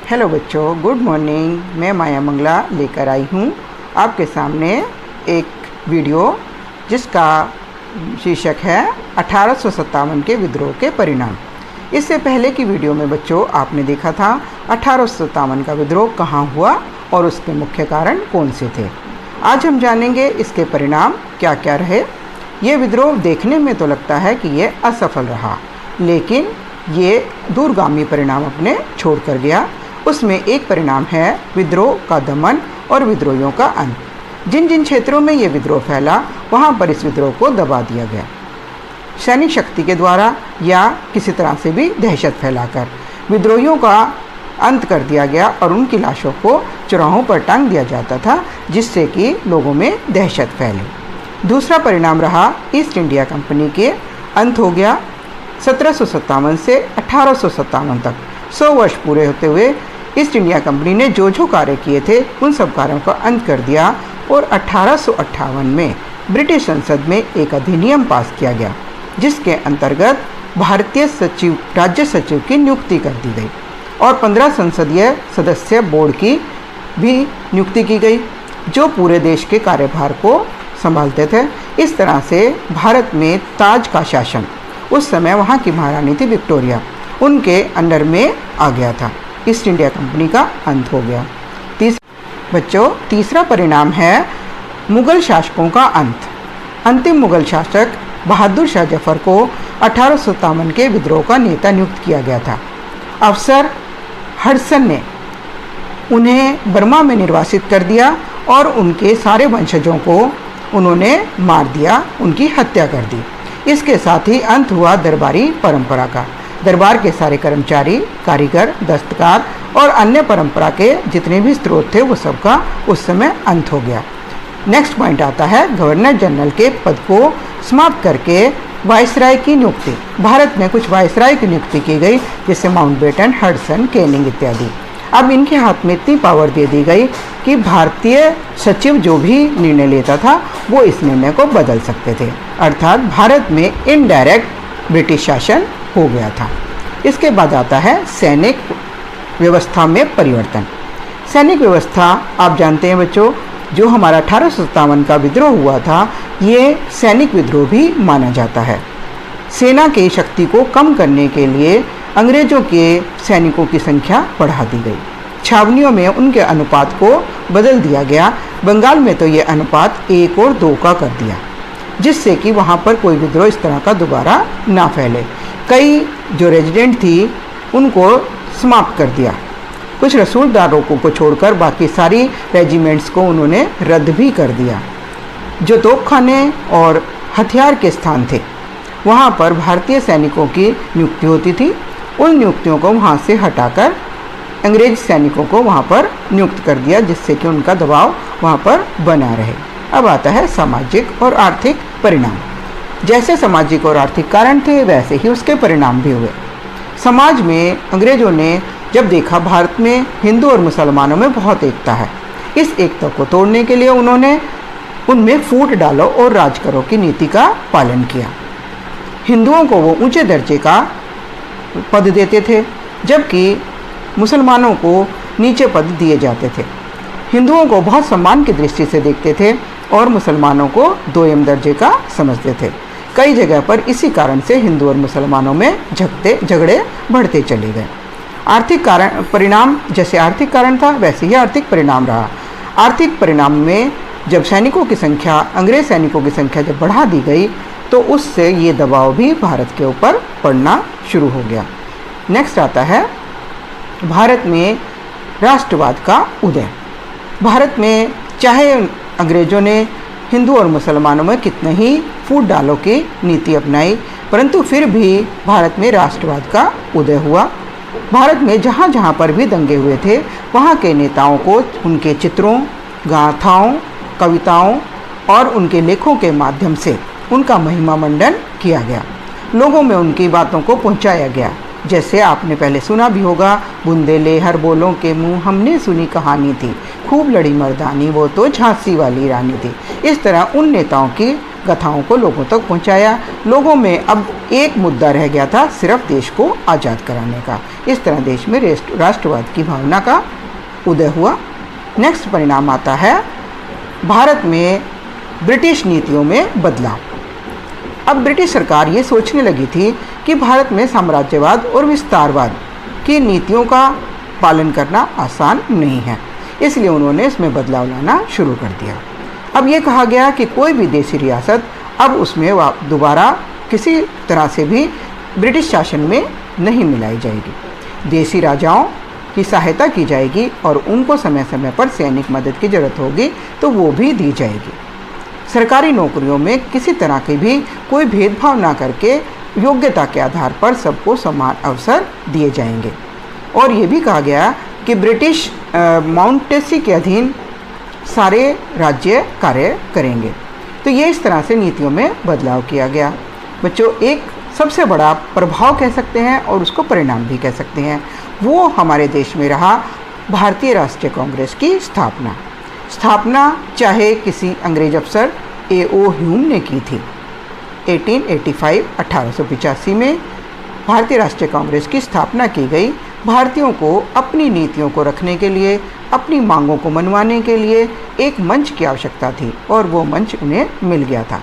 Hello बच्चों, good morning. मैं माया मंगला लेकर आई हूँ आपके सामने एक वीडियो जिसका शीर्षक है 1857 के विद्रोह के परिणाम। इससे पहले की वीडियो में बच्चों आपने देखा था 1857 का विद्रोह कहाँ हुआ और उसके मुख्य कारण कौन से थे। आज हम जानेंगे इसके परिणाम क्या क्या रहे। ये विद्रोह देखने में तो लगता है कि ये असफल रहा, लेकिन ये दूरगामी परिणाम अपने छोड़ कर गया। उसमें एक परिणाम है विद्रोह का दमन और विद्रोहियों का अंत। जिन जिन क्षेत्रों में ये विद्रोह फैला वहाँ पर इस विद्रोह को दबा दिया गया, सैनिक शक्ति के द्वारा या किसी तरह से भी दहशत फैलाकर विद्रोहियों का अंत कर दिया गया और उनकी लाशों को चौराहों पर टांग दिया जाता था, जिससे कि लोगों में दहशत फैली। दूसरा परिणाम रहा ईस्ट इंडिया कंपनी के अंत हो गया। 1757 से 1857 तक 100 वर्ष पूरे होते हुए ईस्ट इंडिया कंपनी ने जो जो कार्य किए थे उन सब कार्यों का अंत कर दिया और 1858 में ब्रिटिश संसद में एक अधिनियम पास किया गया, जिसके अंतर्गत भारतीय सचिव राज्य सचिव की नियुक्ति कर दी गई और 15 संसदीय सदस्य बोर्ड की भी नियुक्ति की गई, जो पूरे देश के कार्यभार को संभालते थे। इस तरह से भारत में ताज का शासन, उस समय वहाँ की महारानी थी विक्टोरिया, उनके अंडर में आ गया था। ईस्ट इंडिया कंपनी का अंत हो गया। तीसरा परिणाम है मुग़ल शासकों का अंत। अंतिम मुग़ल शासक बहादुर शाह जफर को 1857 के विद्रोह का नेता नियुक्त किया गया था। अफसर हडसन ने उन्हें बर्मा में निर्वासित कर दिया और उनके सारे वंशजों को उन्होंने मार दिया, उनकी हत्या कर दी। इसके साथ ही अंत हुआ दरबारी परंपरा का। दरबार के सारे कर्मचारी, कारीगर, दस्तकार और अन्य परंपरा के जितने भी स्रोत थे वो सबका उस समय अंत हो गया। नेक्स्ट पॉइंट आता है गवर्नर जनरल के पद को समाप्त करके वायसराय की नियुक्ति। भारत में कुछ वायसराय की नियुक्ति की गई, जैसे माउंटबेटन, हडसन, केनिंग इत्यादि। अब इनके हाथ में इतनी पावर दे दी गई कि भारतीय सचिव जो भी निर्णय लेता था वो इस निर्णय को बदल सकते थे, अर्थात भारत में इनडायरेक्ट ब्रिटिश शासन हो गया था। इसके बाद आता है सैनिक व्यवस्था में परिवर्तन। सैनिक व्यवस्था आप जानते हैं बच्चों, जो हमारा 1857 का विद्रोह हुआ था ये सैनिक विद्रोह भी माना जाता है। सेना की शक्ति को कम करने के लिए अंग्रेज़ों के सैनिकों की संख्या बढ़ा दी गई। छावनियों में उनके अनुपात को बदल दिया गया। बंगाल में तो ये अनुपात 1 और 2 का कर दिया, जिससे कि वहाँ पर कोई विद्रोह इस तरह का दोबारा ना फैले। कई जो रेजिडेंट थी उनको समाप्त कर दिया। कुछ रसूलदारों को छोड़कर बाकी सारी रेजिमेंट्स को उन्होंने रद्द भी कर दिया। जो तोपखाने और हथियार के स्थान थे वहाँ पर भारतीय सैनिकों की नियुक्ति होती थी, उन नियुक्तियों को वहाँ से हटाकर अंग्रेज सैनिकों को वहाँ पर नियुक्त कर दिया, जिससे कि उनका दबाव वहाँ पर बना रहे। अब आता है सामाजिक और आर्थिक परिणाम। जैसे सामाजिक और आर्थिक कारण थे वैसे ही उसके परिणाम भी हुए। समाज में अंग्रेज़ों ने जब देखा भारत में हिंदू और मुसलमानों में बहुत एकता है, इस एकता को तोड़ने के लिए उन्होंने उनमें फूट डालो और राज करो की नीति का पालन किया। हिंदुओं को वो ऊंचे दर्जे का पद देते थे, जबकि मुसलमानों को नीचे पद दिए जाते थे। हिंदुओं को बहुत सम्मान की दृष्टि से देखते थे और मुसलमानों को दोयम दर्जे का समझते थे। कई जगह पर इसी कारण से हिंदू और मुसलमानों में झगड़े बढ़ते चले गए। आर्थिक कारण परिणाम, जैसे आर्थिक कारण था वैसे ही आर्थिक परिणाम रहा। आर्थिक परिणाम में जब सैनिकों की संख्या, अंग्रेज सैनिकों की संख्या जब बढ़ा दी गई तो उससे ये दबाव भी भारत के ऊपर पड़ना शुरू हो गया। नेक्स्ट आता है भारत में राष्ट्रवाद का उदय। भारत में चाहे अंग्रेज़ों ने हिंदू और मुसलमानों में कितने ही फूट डालो की नीति अपनाई, परंतु फिर भी भारत में राष्ट्रवाद का उदय हुआ। भारत में जहाँ जहाँ पर भी दंगे हुए थे वहाँ के नेताओं को उनके चित्रों, गाथाओं, कविताओं और उनके लेखों के माध्यम से उनका महिमा मंडन किया गया। लोगों में उनकी बातों को पहुँचाया गया। जैसे आपने पहले सुना भी होगा, बुंदेले हर बोलों के मुँह हमने सुनी कहानी थी, खूब लड़ी मर्दानी वो तो झांसी वाली रानी थी। इस तरह उन नेताओं की गाथाओं को लोगों तक पहुंचाया। लोगों में अब एक मुद्दा रह गया था, सिर्फ देश को आज़ाद कराने का। इस तरह देश में राष्ट्रवाद की भावना का उदय हुआ। नेक्स्ट परिणाम आता है भारत में ब्रिटिश नीतियों में बदलाव। अब ब्रिटिश सरकार ये सोचने लगी थी कि भारत में साम्राज्यवाद और विस्तारवाद की नीतियों का पालन करना आसान नहीं है, इसलिए उन्होंने इसमें बदलाव लाना शुरू कर दिया। अब ये कहा गया कि कोई भी देशी रियासत अब उसमें दोबारा किसी तरह से भी ब्रिटिश शासन में नहीं मिलाई जाएगी। देशी राजाओं की सहायता की जाएगी और उनको समय समय पर सैनिक मदद की ज़रूरत होगी तो वो भी दी जाएगी। सरकारी नौकरियों में किसी तरह के भी कोई भेदभाव ना करके योग्यता के आधार पर सबको समान अवसर दिए जाएंगे। और ये भी कहा गया कि ब्रिटिश माउंटेसी के अधीन सारे राज्य कार्य करेंगे। तो ये इस तरह से नीतियों में बदलाव किया गया। बच्चों, एक सबसे बड़ा प्रभाव कह सकते हैं और उसको परिणाम भी कह सकते हैं, वो हमारे देश में रहा भारतीय राष्ट्रीय कांग्रेस की स्थापना चाहे किसी अंग्रेज अफसर A.O. ह्यूम ने की थी। 1885 में भारतीय राष्ट्रीय कांग्रेस की स्थापना की गई। भारतीयों को अपनी नीतियों को रखने के लिए, अपनी मांगों को मनवाने के लिए एक मंच की आवश्यकता थी और वो मंच उन्हें मिल गया था।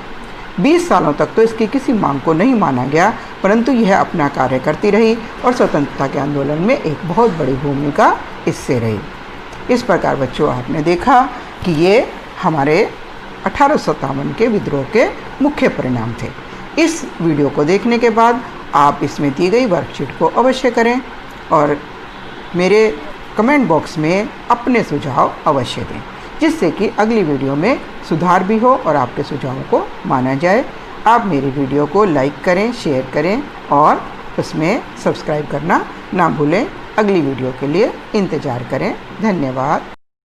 20 सालों तक तो इसकी किसी मांग को नहीं माना गया, परंतु यह अपना कार्य करती रही और स्वतंत्रता के आंदोलन में एक बहुत बड़ी भूमिका इससे रही। इस प्रकार बच्चों, आपने देखा कि ये हमारे 1857 के विद्रोह के मुख्य परिणाम थे। इस वीडियो को देखने के बाद आप इसमें दी गई वर्कशीट को अवश्य करें और मेरे कमेंट बॉक्स में अपने सुझाव अवश्य दें, जिससे कि अगली वीडियो में सुधार भी हो और आपके सुझावों को माना जाए। आप मेरी वीडियो को लाइक करें, शेयर करें और उसमें सब्सक्राइब करना ना भूलें। अगली वीडियो के लिए इंतज़ार करें। धन्यवाद।